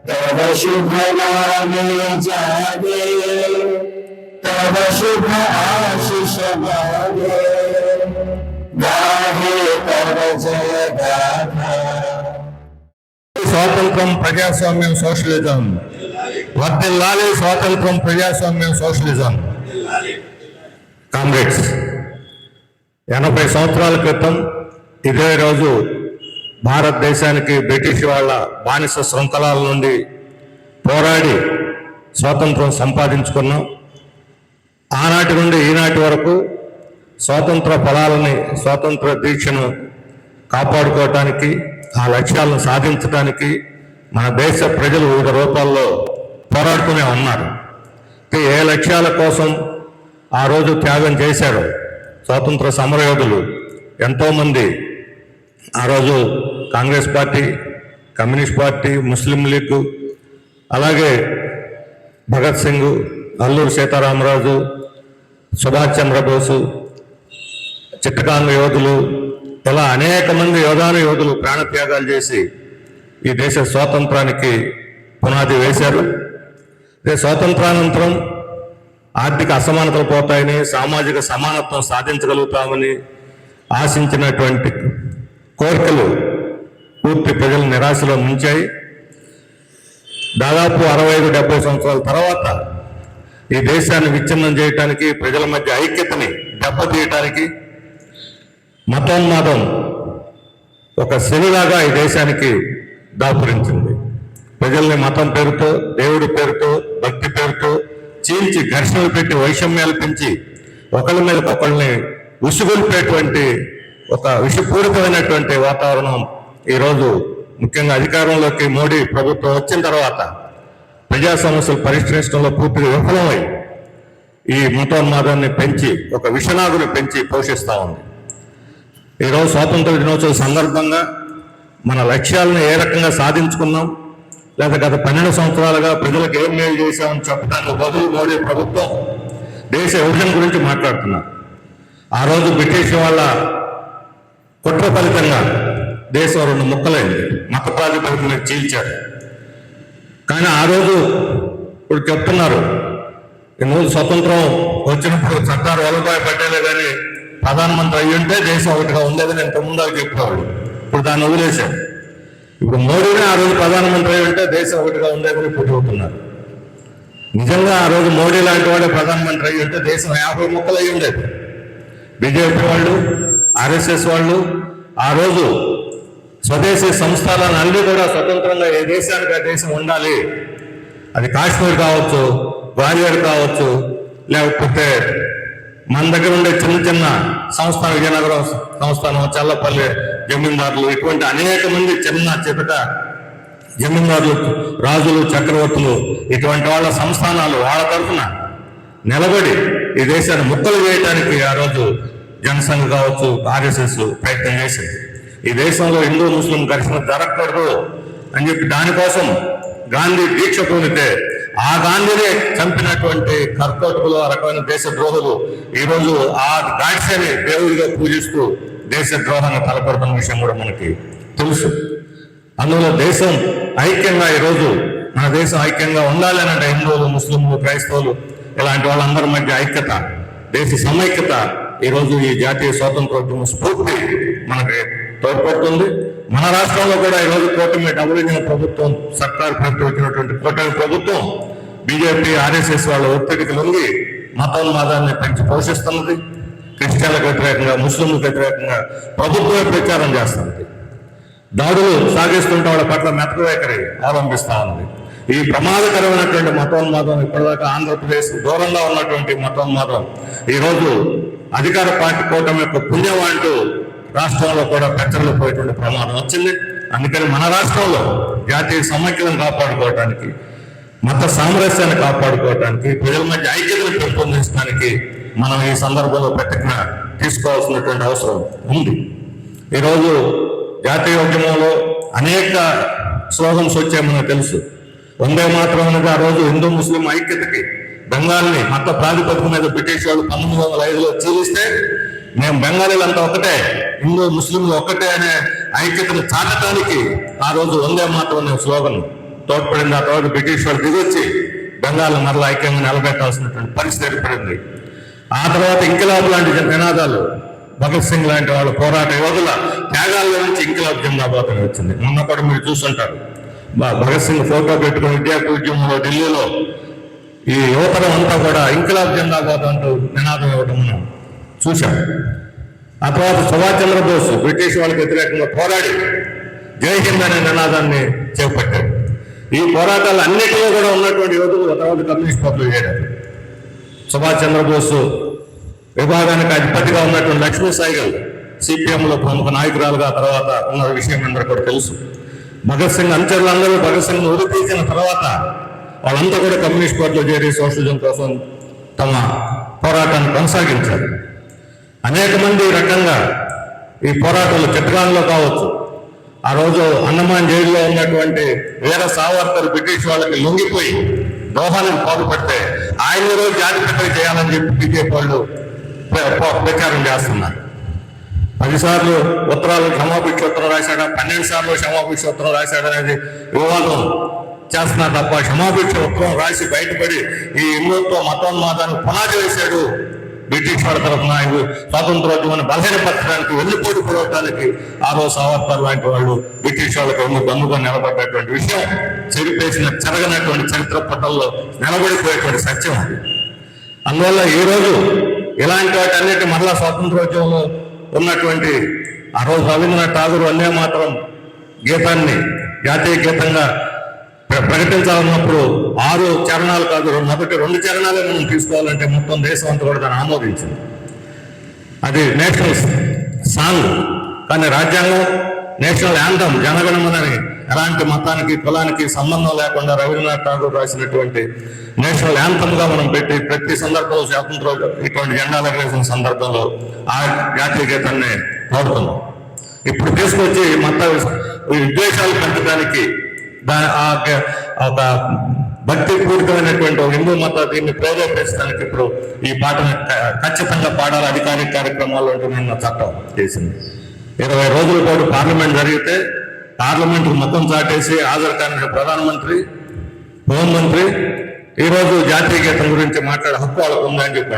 तव शुभ नामे जागे तव शुभ आशीष मागे गाहे तव जय गाथा। స్వాతంత్రం ప్రజాస్వామ్యం సోషలిజం వర్ధిల్లాలి, స్వాతంత్రం ప్రజాస్వామ్యం సోషలిజం. కామ్రేడ్స్, 80 సంవత్సరాల క్రితం ఇదే రోజు భారతదేశానికి బ్రిటిష్ వాళ్ళ బానిస శృంఖలాల నుండి పోరాడి స్వాతంత్రం సంపాదించుకున్నాం. ఆనాటి నుండి ఈనాటి వరకు స్వాతంత్ర ఫలాలని, స్వాతంత్ర దీక్షను కాపాడుకోవటానికి, ఆ లక్ష్యాలను సాధించడానికి మన దేశ ప్రజలు వివిధ రూపాల్లో పోరాడుతూనే ఉన్నారు. ఏ లక్ష్యాల కోసం ఆ రోజు త్యాగం చేశారు స్వాతంత్ర సమరయోధులు ఎంతోమంది. ఆ రోజు కాంగ్రెస్ పార్టీ, కమ్యూనిస్ట్ పార్టీ, ముస్లిం లీగ్, అలాగే భగత్ సింగ్, అల్లూరి సీతారామరాజు, సుభాష్ చంద్రబోసు, చిట్టకాంగ యోధులు, ఇలా అనేక మంది యోధులు ప్రాణత్యాగాలు చేసి ఈ దేశ స్వాతంత్రానికి పునాది వేశారు. స్వాతంత్రానంతరం ఆర్థిక అసమానతలు పోతాయని, సామాజిక సమానత్వం సాధించగలుగుతామని ఆశించినటువంటి కోరికలు పూర్తి ప్రజల నిరాశలో ముంచాయి. దాదాపు 65-70 సంవత్సరాల తర్వాత ఈ దేశాన్ని విచ్ఛిన్నం చేయటానికి, ప్రజల మధ్య ఐక్యతని దెబ్బతీయటానికి మతోన్మాదం ఒక శనిలాగా ఈ దేశానికి దాపురించింది. ప్రజల్ని మతం పేరుతో, దేవుడి పేరుతో, భక్తి పేరుతో చీల్చి ఘర్షణలు పెట్టి, వైషమ్యాలు పెంచి ఒకళ్ళ మీద ఒకళ్ళని ఉసుగొల్పేటువంటి ఒక విషపూరితమైనటువంటి వాతావరణం ఈరోజు ముఖ్యంగా అధికారంలోకి మోడీ ప్రభుత్వం వచ్చిన తర్వాత ప్రజా సమస్యలు పరిష్కరించడంలో పూర్తిగా విఫలమై ఈ మతోన్మాదాన్ని పెంచి, ఒక విషనాగుని పెంచి పోషిస్తూ ఉంది. ఈరోజు స్వాతంత్ర దినోత్సవ సందర్భంగా మన లక్ష్యాలను ఏ రకంగా సాధించుకున్నాం, లేదా గత 12 సంవత్సరాలుగా ప్రజలకు ఏం మేలు చేశామని చెప్పడానికి బదులు మోడీ ప్రభుత్వం దేశ విభజన గురించి మాట్లాడుతున్నారు. ఆ రోజు బ్రిటిష్ వాళ్ళ కుట్ర ఫలితంగా దేశం 2 ముక్కలైంది, మత ప్రాతిపదికన చీల్చారు. కానీ ఆ రోజు ఇప్పుడు చెప్తున్నారు, ఈరోజు స్వతంత్రం వచ్చినప్పుడు సర్దార్ వల్లభాయ్ పటేలే కానీ ప్రధానమంత్రి అయ్యి ఉంటే దేశం ఒకటిగా ఉండేదని ఇంతకుముందు చెప్పేవాళ్ళు. ఇప్పుడు దాన్ని వదిలేశారు. ఇప్పుడు మోడీనే ఆ రోజు ప్రధానమంత్రి అయ్యి ఉంటే దేశం ఒకటిగా ఉండేదని ఇప్పుడు చెబుతున్నారు. నిజంగా ఆ రోజు మోడీ లాంటి వాడే ప్రధానమంత్రి అయ్యి ఉంటే దేశం 50 ముక్కలు అయ్యి ఉండేది. బీజేపీ వాళ్ళు, ఆర్ఎస్ఎస్ వాళ్ళు ఆ రోజు స్వదేశీ సంస్థలను అన్ని కూడా స్వతంత్రంగా ఏ దేశానికి ఆ దేశం ఉండాలి, అది కాశ్మీర్ కావచ్చు, గ్వాలియర్ కావచ్చు, లేకపోతే మన దగ్గర ఉండే చిన్న చిన్న సంస్థానం, విజయనగరం సంస్థానం, చల్లపల్లి జమీందారులు, ఇటువంటి అనేక మంది చిన్న చితక జమీందారులు, రాజులు, చక్రవర్తులు, ఇటువంటి వాళ్ళ సంస్థానాలు వాళ్ళ తరఫున నిలబడి ఈ దేశాన్ని ముక్కలు వేయటానికి ఆ రోజు జనసంఘ్ కావచ్చు, ఆర్ఎస్ఎస్ ప్రయత్నం చేసింది. ఈ దేశంలో హిందూ ముస్లిం ఘర్షణ జరగకూడదు అని చెప్పి దానికోసం గాంధీ దీక్ష పూనితే ఆ గాంధీని చంపినటువంటి కర్కోటకులు, ఆ రకమైన దేశ ద్రోహులు ఈరోజు ఆ గాడ్సేని దేవుడిగా పూజిస్తూ దేశ ద్రోహాన్ని తలపడుతున్న విషయం కూడా మనకి తెలుసు. అందులో దేశం ఐక్యంగా, ఈరోజు మన దేశం ఐక్యంగా ఉండాలి అంటే హిందువులు, ముస్లింలు, క్రైస్తవులు ఇలాంటి వాళ్ళందరి మధ్య ఐక్యత, దేశ సమైక్యత ఈరోజు ఈ జాతీయ స్వాతంత్రోద్యమ స్ఫూర్తి మనకి తోడ్పడుతుంది. మన రాష్ట్రంలో కూడా ఈరోజు కూటమి డబుల్ ఇంజిన్ ప్రభుత్వం, సర్కార్ ప్రకటించినటువంటి కూటమి ప్రభుత్వం బీజేపీ, ఆర్ఎస్ఎస్ వాళ్ళ ఒత్తిడికి లొంగి మతోన్మాదాన్ని పెంచి పోషిస్తున్నది. క్రిస్టియన్లకు వ్యతిరేకంగా, ముస్లింలకు వ్యతిరేకంగా ప్రభుత్వమే ప్రచారం చేస్తున్నది. దాడులు సాగిస్తుంటే వాళ్ళ పట్ల మెతక వైఖరి అవలంబిస్తూ ఉంది. ఈ ప్రమాదకరమైనటువంటి మతోన్మాదం, ఇప్పటిదాకా ఆంధ్రప్రదేశ్ దూరంగా ఉన్నటువంటి మతోన్మాదం ఈరోజు అధికార పార్టీ కూటమి యొక్క పుణ్యం అంటూ రాష్ట్రంలో కూడా పెచ్చలు పోయేటువంటి ప్రమాదం వచ్చింది. అందుకని మన రాష్ట్రంలో జాతీయ సమైక్యతను కాపాడుకోవడానికి, మత సామరస్యాన్ని కాపాడుకోవడానికి, ప్రజల మధ్య ఐక్యతను పెంపొందించడానికి మనం ఈ సందర్భంలో ప్రతిజ్ఞ తీసుకోవాల్సినటువంటి అవసరం ఉంది. ఈరోజు జాతీయ ఉద్యమంలో అనేక స్లోగన్స్ వచ్చాయి మనకు తెలుసు. వందే మాత్రం అనేది ఆ రోజు హిందూ ముస్లిం ఐక్యతకి బెంగాల్ని మత ప్రాతిపదిక మీద బ్రిటిష్ వాళ్ళు 1905లో చీలిస్తే మేము బెంగాలీలంతా ఒకటే, హిందూ ముస్లింలు ఒక్కటే అనే ఐక్యతను చాటడానికి ఆ రోజు వందే మాత్రం అనే స్లోగన్ తోడ్పడింది. ఆ తర్వాత బ్రిటిష్ వాళ్ళు దిగొచ్చి బెంగాల్ మరలా ఐక్యంగా నిలబెట్టాల్సినటువంటి పరిస్థితి ఏర్పడింది. ఆ తర్వాత ఇంకిలాబ్ లాంటి నినాదాలు, భగత్ సింగ్ లాంటి వాళ్ళ పోరాట యోధుల త్యాగాల్లో నుంచి ఇంకిలాబ్ జిందాబాద్ అని వచ్చింది. మొన్న కూడా మీరు చూస్తుంటారు, భగత్ సింగ్ ఫోటో పెట్టుకుని విద్యార్థి ఉద్యమంలో ఢిల్లీలో ఈ యువతరం అంతా కూడా ఇంకిలాబ్ జిందాబాద్ అంటూ నినాదం ఇవ్వడం మనం చూశాం. ఆ తర్వాత సుభాష్ చంద్రబోస్ బ్రిటిష్ వాళ్ళకి వ్యతిరేకంగా పోరాడి జై హింద్ అనే నినాదాన్ని చేపట్టారు. ఈ పోరాటాలు అన్నిటిలో కూడా ఉన్నటువంటి యోధులు తర్వాత కమ్యూనిస్ట్ పార్టీలు చేరారు. సుభాష్ చంద్రబోస్ విభాగానికి అధిపతిగా ఉన్నటువంటి లక్ష్మీ సైగల్ సిపిఎంలో ప్రముఖ నాయకురాలుగా తర్వాత ఉన్న విషయం అందరూ కూడా తెలుసు. భగత్ సింగ్ అనుచరులందరూ భగత్ సింగ్ ఉరి తీసిన తర్వాత వాళ్ళంతా కూడా కమ్యూనిస్ట్ పార్టీలో చేరి సోషలిజం కోసం తమ పోరాటాన్ని కొనసాగించారు. అనేక మంది ఈ రకంగా ఈ పోరాటాలు చిట్టగాంలో కావచ్చు, ఆ రోజు అండమాన్ జైల్లో ఉన్నటువంటి వీర సావర్కర్ బ్రిటిష్ వాళ్ళకి లొంగిపోయి దోహానికి పాటుపడితే ఆయన రోజు జాతిపిత చేయాలని చెప్పి బీజేపీ వాళ్ళు ప్రచారం చేస్తున్నారు. 10 సార్లు ఉత్తరాలు క్షమాభిక్ష ఉత్తరం రాశాడా, 12 సార్లు క్షమాభిక్ష ఉత్తరం రాశాడా అనేది వివాదం చేస్తున్నారు తప్ప క్షమాభిక్ష ఉత్తరం రాసి బయటపడి ఈ హిందుత్వ మతోన్మాదాన్ని పునాది వేశాడు బ్రిటిష్ వాళ్ళ తరఫున స్వాతంత్రోద్యమాన్ని బలహీనపరచడానికి వెన్నుపోటు పొడవడానికి ఆ రోజు సావర్కర్ లాంటి వాళ్ళు బ్రిటిష్ వాళ్ళకి బంధుగా నిలబడ్డటువంటి విషయం చెరగనటువంటి చరిత్ర పట్టల్లో నిలబడిపోయేటువంటి సత్యం అది. అందువల్ల ఈ రోజు ఇలాంటి వాటన్నిటి మరలా స్వాతంత్రోద్యమంలో ఉన్నటువంటి ఆ రోజు రవీంద్రనాథ్ ఠాగూర్ వందే మాతరం గీతాన్ని జాతీయ గీతంగా ప్రకటించాలన్నప్పుడు 6 చరణాలు కాదు, మొదటి 2 చరణాలే మనం తీసుకోవాలంటే మొత్తం దేశం అంతా కూడా దాన్ని ఆమోదించింది. అది నేషనల్ సాంగ్. కానీ రాజ్యాంగం నేషనల్ యాంథమ్ జనగణమనని ఎలాంటి మతానికి కులానికి సంబంధం లేకుండా రవీంద్రనాథ్ ఠాగూర్ రాసినటువంటి నేషనల్ యాంథమ్గా మనం పెట్టి ప్రతి సందర్భంలో స్వాతంత్ర ఇటువంటి జెండాలు ఎగరేసిన సందర్భంలో ఆ జాతీయ గీతాన్ని పాడుతున్నాం. ఇప్పుడు తీసుకొచ్చి మత విద్వేషాలు పెంచడానికి ఒక భక్తి పూరితమైనటువంటి హిందూ మత దీన్ని ప్రేరేపించడానికి ఇప్పుడు ఈ పాటను ఖచ్చితంగా పాడాలి అధికారిక కార్యక్రమాల్లో నిన్న చట్టం చేసింది. 20 రోజుల పాటు పార్లమెంట్ జరిగితే పార్లమెంట్ మతం చాటేసి హాజరు కాని ప్రధానమంత్రి, హోంమంత్రి ఈరోజు జాతీయ గీతం గురించి మాట్లాడే హక్కు వాళ్ళకు ఉందని చెప్పి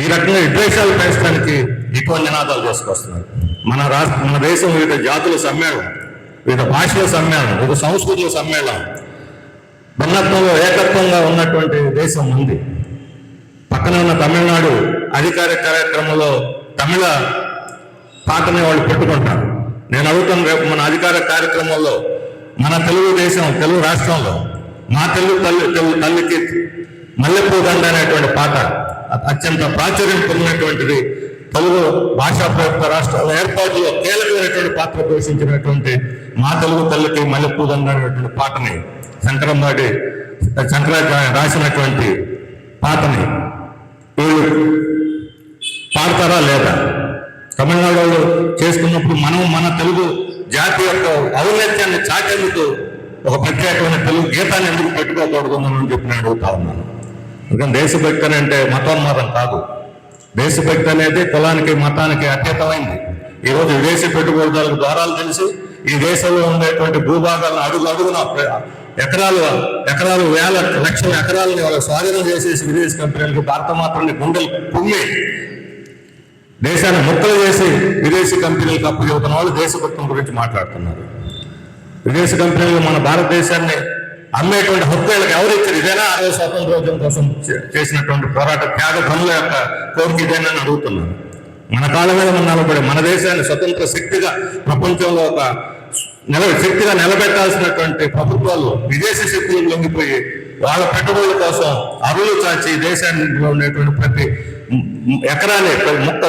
ఈ రకంగా విద్వేషాలు పెంచడానికి ఇటువంటి నినాదాలు చేసుకొస్తున్నారు. మన దేశం వివిధ జాతుల సమ్మేళనం, వివిధ భాషల సమ్మేళనం, వివిధ సంస్కృతుల సమ్మేళనం, భిన్నత్వంలో ఏకత్వంగా ఉన్నటువంటి దేశం ఉంది. పక్కన ఉన్న తమిళనాడు అధికారిక కార్యక్రమంలో తమిళ పాటని వాళ్ళు పెట్టుకుంటారు. నేను అడుగుతాను, రేపు మన అధికారిక కార్యక్రమంలో మన తెలుగు రాష్ట్రంలో మా తెలుగు తల్లికి మల్లెపూ దండ అనేటువంటి పాట అత్యంత ప్రాచుర్యం పొందినటువంటిది, తెలుగు భాషా ప్రయుక్త రాష్ట్రాల ఏర్పాటులో కీలకమైనటువంటి పాత్ర పోషించినటువంటి మా తెలుగు తల్లికి మల్లెపూ దండ అనేటువంటి పాటని శంకరాచార్య రాసినటువంటి పాటని వీళ్ళు పాడతారా లేదా? తమిళనాడు వాళ్ళు చేసుకున్నప్పుడు మన తెలుగు జాతి యొక్క ఔన్నత్యాన్ని చాటేందుకు ఒక ప్రత్యేకమైన తెలుగు గీతాన్ని ఎందుకు పెట్టుకోకూడదు అని చెప్పి నేను అడుగుతా ఉన్నాను. ఎందుకంటే దేశభక్తి అని అంటే మతోన్మాదం కాదు. దేశభక్తి అనేది కులానికి మతానికి అతీతమైంది. ఈరోజు విదేశీ పెట్టుబడిదారులకు ద్వారాలు తెలిసి ఈ దేశంలో ఉండేటువంటి భూభాగాలను అడుగున ఎకరాలు వేల లక్షల ఎకరాలని వాళ్ళు స్వాధీనం చేసేసి విదేశీ కంపెనీలకు భారత మాత్రాన్ని గుండెలు కుమ్మి దేశాన్ని ముక్కలు చేసి విదేశీ కంపెనీలకు అప్పు చెబుతున్న వాళ్ళు దేశభక్తం గురించి మాట్లాడుతున్నారు. విదేశీ కంపెనీలు మన భారతదేశాన్ని అమ్మేటువంటి హక్కులకు ఎవరిచ్చారు? ఇదేనా ఆ రోజు స్వాతంత్రోద్యమం కోసం చేసినటువంటి పోరాట త్యాగ ధనుల యొక్క కోరిక ఇదేనా అని అడుగుతున్నాను. మన కాళ్ళ మీద మనం నిలబడి మన దేశాన్ని స్వతంత్ర శక్తిగా ప్రపంచంలో ఒక శక్తిగా నిలబెట్టాల్సినటువంటి ప్రభుత్వాలు విదేశీ శక్తులకు లొంగిపోయి వాళ్ళ పెట్టుబడుల కోసం అరువులు చాచి దేశాల్లో ఉండేటువంటి ప్రతి ఎకరాన్ని ముక్త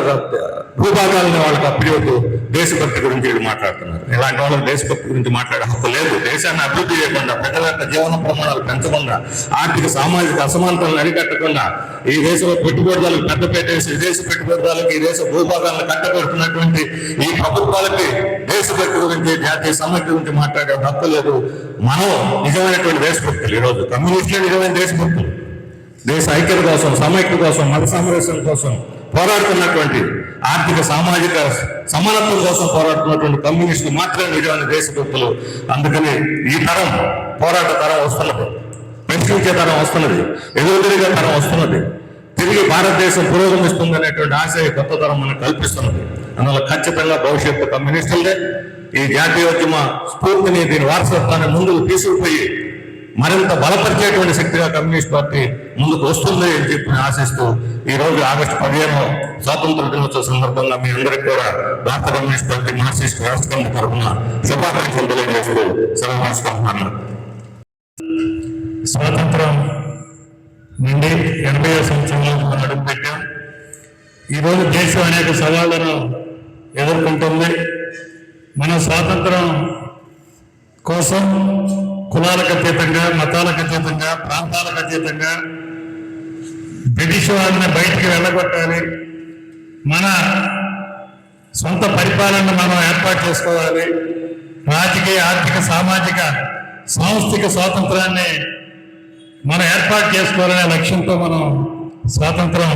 భూభాగాలని వాళ్ళకి అప్పచెబుతూ దేశభక్తి గురించి మాట్లాడుతున్నారు. ఇలాంటి వాళ్ళకి దేశభక్తి గురించి మాట్లాడే హక్కు లేదు. దేశాన్ని అభివృద్ధి చేయకుండా, ప్రజల యొక్క జీవన ప్రమాణాలు పెంచకుండా, ఆర్థిక సామాజిక అసమానతలను అరికట్టకుండా ఈ దేశంలో పెట్టుబడులకు కట్టపెట్టేసి విదేశీ పెట్టుబడులకు ఈ దేశ భూభాగాలను కట్టబెడుతున్నటువంటి ఈ ప్రభుత్వాలకి దేశభక్తి గురించి, జాతీయ సమైక్య గురించి మాట్లాడే హక్కు లేదు. మనం నిజమైనటువంటి దేశభక్తులు. ఈరోజు కమ్యూనిస్టులే నిజమైన దేశభక్తులు. దేశ ఐక్యత కోసం, సమైక్యత కోసం, మత సామరస్యం కోసం పోరాడుతున్నటువంటి, ఆర్థిక సామాజిక సమానత్వం కోసం పోరాడుతున్నటువంటి కమ్యూనిస్టులు మాత్రమే నిజమైన దేశభక్తులు. అందుకని ఈ తరం పోరాట తరం వస్తున్నది, ప్రశ్నించే తరం వస్తున్నది, ఎదురుదిరిగే తరం వస్తున్నది. తిరిగి భారతదేశం పురోగమిస్తుంది అనేటువంటి ఆశ కొత్త తరం మనకు కల్పిస్తున్నది. అందువల్ల ఖచ్చితంగా భవిష్యత్తు కమ్యూనిస్టులదే. ఈ జాతీయోద్యమ స్ఫూర్తిని, దీని వారసత్వాన్ని ముందుకు తీసుకుపోయి మరింత బలపరిచేటువంటి శక్తిగా కమ్యూనిస్ట్ పార్టీ ముందుకు వస్తుంది అని చెప్పి ఆశిస్తూ ఈ రోజు ఆగస్టు 15 స్వాతంత్ర దినోత్సవ సందర్భంగా మీ అందరికీ కూడా భారత కమ్యూనిస్ట్ పార్టీ మార్క్సిస్ట్ రాష్ట్ర కమిటీ తరఫున శుభాకాంక్షలు తెలియజేస్తూ సెలవు తీసుకుంటున్నాను. స్వాతంత్రం నుండి 80వ సంవత్సరంలో అడుగుపెట్టాం. ఈరోజు దేశం అనేక సవాళ్లను ఎదుర్కొంటుంది. మన స్వాతంత్రం కోసం కులాలకు అతీతంగా, మతాలకు అతీతంగా, ప్రాంతాలకు అతీతంగా బ్రిటిష్ వాళ్ళని బయటికి వెళ్ళగొట్టాలి. మన సొంత పరిపాలనను మనం ఏర్పాటు చేసుకోవాలి. రాజకీయ, ఆర్థిక, సామాజిక, సాంస్థిక స్వాతంత్రాన్ని మనం ఏర్పాటు చేసుకోవాలనే లక్ష్యంతో మనం స్వాతంత్రం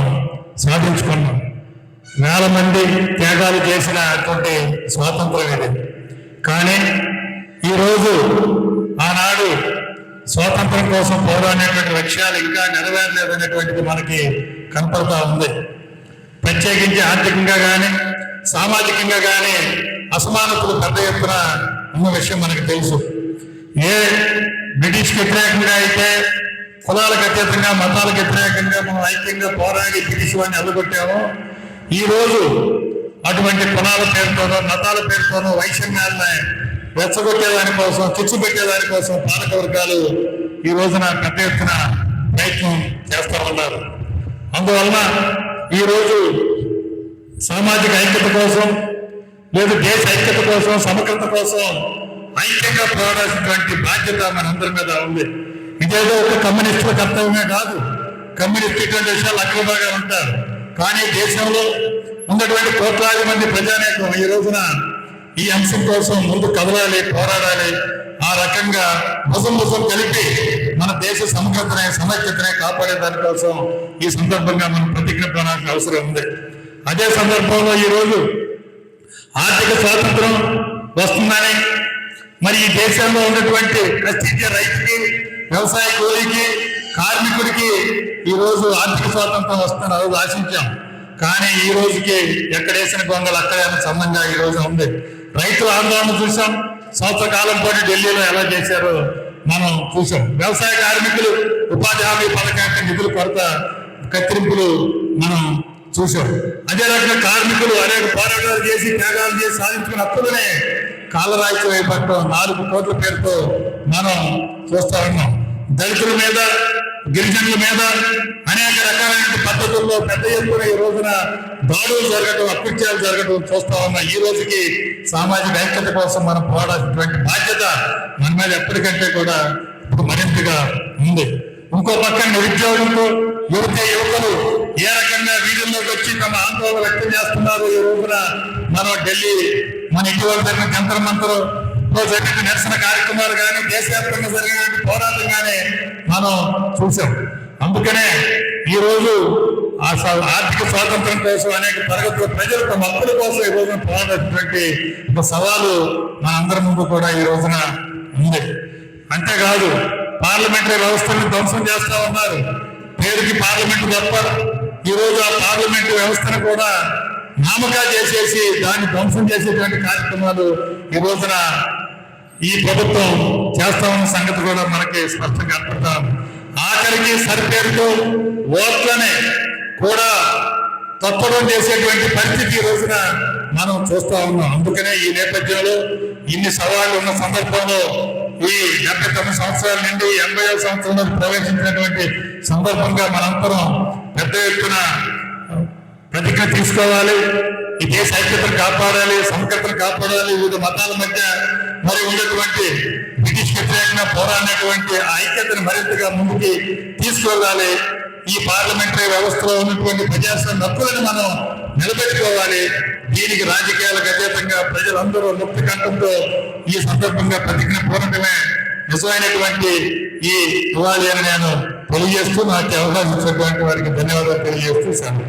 సాధించుకున్నాం. వేల మంది త్యాగాలు చేసినటువంటి స్వాతంత్రం ఇది. కానీ ఈరోజు ఆనాడు స్వాతంత్రం కోసం పోరాడేటువంటి లక్ష్యాలు ఇంకా నెరవేరలేదనేటువంటిది మనకి కనపడతా ఉంది. ప్రత్యేకించి ఆర్థికంగా కానీ, సామాజికంగా కానీ అసమానతలు పెద్ద ఎత్తున ఉన్న విషయం మనకు తెలుసు. ఏ బ్రిటిష్ వ్యతిరేకంగా అయితే కులాలకు అతీతంగా, మతాలకు వ్యతిరేకంగా మనం ఐక్యంగా పోరాడి బ్రిటిష్ వాడిని అడ్డుకొట్టామో, ఈరోజు అటువంటి కులాల పేరుతోనో, మతాల పేరుతోనో వైషమ్యాలని రెచ్చగొట్టేదాని కోసం, చిచ్చు పెట్టేదాని కోసం పాలక వర్గాలు ఈ రోజున పెద్ద ఎత్తున ప్రయత్నం చేస్తూ ఉన్నారు. అందువలన ఈరోజు సామాజిక ఐక్యత కోసం, లేదు దేశ ఐక్యత కోసం, సమగ్రత కోసం ఐక్యంగా పోరాడాల్సినటువంటి బాధ్యత మనందరి మీద ఉంది. ఇదేదో ఒక కమ్యూనిస్టుల కర్తవ్యమే కాదు. కమ్యూనిస్ట్ ఇటువంటి విషయాలు అగ్రభాగా ఉంటారు. కానీ దేశంలో ఉన్నటువంటి కోట్లాది మంది ప్రజానేకం ఈ రోజున ఈ అంశం కోసం ముందు కదలాలి, పోరాడాలి. ఆ రకంగా భుజం కలిపి మన దేశ సమగ్రతనే, సమైక్యతనే కాపాడే దానికోసం ఈ సందర్భంగా మనం ప్రతిజ్ఞ ప్రణాళిక అవసరం ఉంది. అదే సందర్భంలో ఈరోజు ఆర్థిక స్వాతంత్రం వస్తుందని, మరి ఈ దేశంలో ఉన్నటువంటి ప్రత్యేక రైతుకి, వ్యవసాయ కూలీకి, కార్మికుడికి ఈరోజు ఆర్థిక స్వాతంత్రం వస్తుందని ఆ రోజు ఆశించాం. కానీ ఈ రోజుకి ఎక్కడేసిన గొంగలు అక్కడే సంబంధంగా ఈ రోజు ఉంది. రైతుల ఆందోళన చూసాం. సంవత్సర కాలం పాటు ఢిల్లీలో ఎలా చేశారో మనం చూసాం. వ్యవసాయ కార్మికులు ఉపాధి హామీ పథకానికి నిధులు కొరత, కత్తిరింపులు మనం చూసాం. అదే రకంగా కార్మికులు అనేక పోరాటాలు చేసి, త్యాగాలు చేసి సాధించుకున్న హక్కులనే కాలరాయితీ వైపట్టం 4 కోట్ల పేరుతో మనం చూస్తా ఉన్నాం. దళితుల మీద, గిరిజనుల మీద అనేక రకాలైన పద్ధతుల్లో పెద్ద ఎత్తున ఈ రోజున దాడులు జరగడం, అకృత్యాలు జరగడం చూస్తా ఉన్నాం. ఈ రోజుకి సామాజిక ఐక్యత కోసం మనం పోరాడాల్సినటువంటి బాధ్యత మన మీద ఎప్పటికంటే కూడా ఇప్పుడు మరింతగా ఉంది. ఇంకో పక్క నిరుద్యోగంతో యువకులు ఏ రకంగా వీధుల్లోకి వచ్చి తమ ఆందోళన వ్యక్తం చేస్తున్నారు. ఈ రోజున మనం ఢిల్లీ, మన ఇటీవల జరిగిన జంతర్ మంతర్ జరిగిన నిరసన కార్యక్రమాలు కానీ, దేశవ్యాప్తంగా జరిగిన పోరాటం కానీ మనం చూసాం. అందుకనే ఈరోజు ఆర్థిక స్వాతంత్రం కోసం అనేక తరగతుల ప్రజలు తమ హక్కుల కోసం ఈ రోజున పోరాడేటువంటి ఒక సవాలు మనందరి ముందు కూడా ఈ రోజున ఉంది. అంతేకాదు పార్లమెంటరీ వ్యవస్థను ధ్వంసం చేస్తా ఉన్నారు. పేరుకి పార్లమెంట్ తప్ప ఈ రోజు ఆ పార్లమెంటరీ వ్యవస్థను కూడా నామకా చేసేసి దాన్ని ధ్వంసం చేసేటువంటి కార్యక్రమాలు ఈ రోజున ఈ ప్రభుత్వం చేస్తా ఉన్న సంగతి కూడా మనకి స్పష్టంగా కనపడతాం. ఆఖరికి సరిపేరుతో ఓట్లనే కూడా తప్పడం చేసేటువంటి పరిస్థితి ఈ రోజున మనం చూస్తా ఉన్నాం. అందుకనే ఈ నేపథ్యంలో ఇన్ని సవాళ్లు ఉన్న సందర్భంలో ఈ 79 సంవత్సరాల నుండి 80వ సంవత్సరంలో ప్రవేశించినటువంటి సందర్భంగా మనందరం పెద్ద ఎత్తున ప్రతిజ్ఞ తీసుకోవాలి. ఈ దేశ ఐక్యతను కాపాడాలి, సమగ్రతను కాపాడాలి. వివిధ మతాల మధ్య మరి ఉన్నటువంటి బ్రిటిష్ వ్యతిరేకంగా పోరాడినటువంటి ఆ ఐక్యతను మరింతగా ముందుకి తీసుకువెళ్ళాలి. ఈ పార్లమెంటరీ వ్యవస్థలో ఉన్నటువంటి ప్రజాస్వామ్య హక్కులను మనం నిలబెట్టుకోవాలి. దీనికి రాజకీయాలకు అతీతంగా ప్రజలందరూ ముక్తి కంఠంతో ఈ సందర్భంగా ప్రతిజ్ఞ పూర్ణమే నిజమైనటువంటి ఈ ఇవ్వాలి అని నేను తెలియజేస్తూ నాకు అవకాశం ఇచ్చినటువంటి వారికి ధన్యవాదాలు తెలియజేస్తూ సెలవు.